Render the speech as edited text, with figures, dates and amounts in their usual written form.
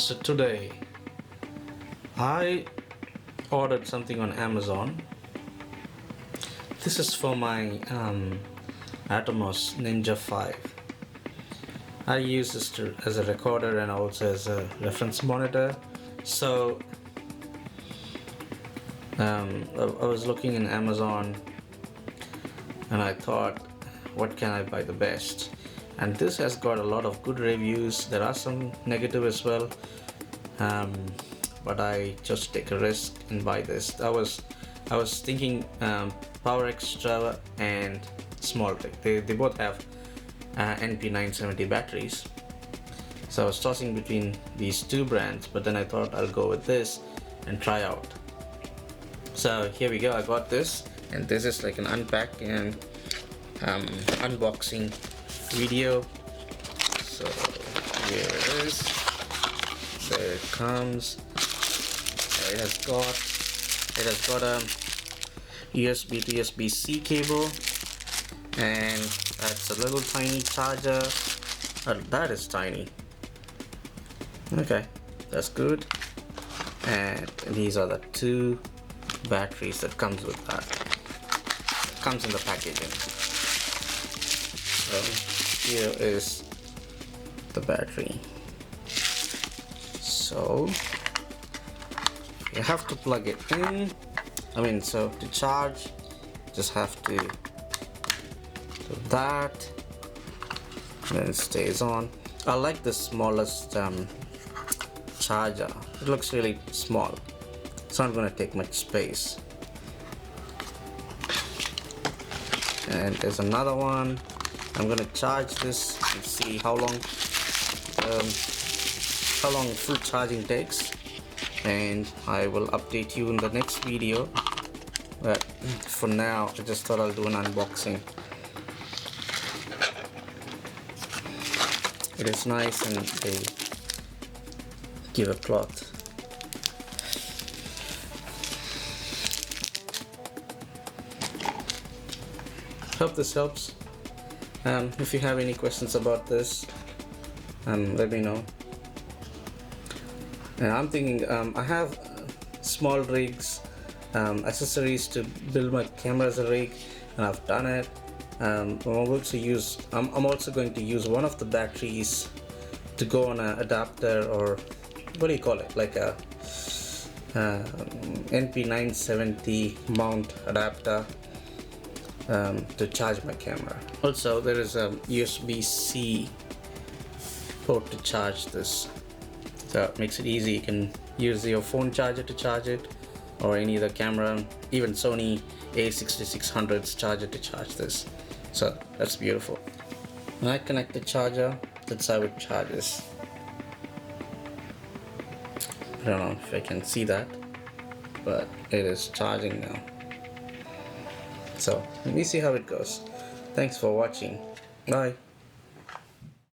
So today I ordered something on Amazon. This is for my Atomos Ninja 5. I use this as a recorder and also as a reference monitor. So I was looking in Amazon and I thought, what can I buy the best? And this has got a lot of good reviews. There are some negative as well, but I just take a risk and buy this. I was thinking PowerExtra and Small Rig. They both have NP-970 batteries. So I was tossing between these two brands, but then I thought I'll go with this and try out. So here we go. I got this, and this is like an unpack and unboxing video. So here it is. There it comes. It has got a USB to USB-C cable, and that's a little tiny charger. That is tiny. Okay, that's good. And these are the two batteries that comes with that. It comes in the packaging. So here is the battery. So you have to plug it in. So to charge, just have to do that, and then it stays on. I like the smallest charger. It looks really small. It's not going to take much space. And there's another one. I'm going to charge this and see how long full charging takes, and I will update you in the next video. But for now, I just thought I'll do an unboxing. It is nice, and they give a cloth. Hope this helps. If you have any questions about this, let me know. And I'm thinking, I have small rigs, accessories to build my camera as a rig, and I've done it. I'm also going to use one of the batteries to go on an adapter, or what do you call it, like a NP-970 mount adapter, to charge my camera. Also, there is a USB-C port to charge this, so it makes it easy. You can use your phone charger to charge it, or any other camera, even Sony A6600's charger to charge this. So that's beautiful. When I connect the charger, that's how it charges. I don't know if I can see that, but it is charging now. So let me see how it goes. Thanks for watching. Bye.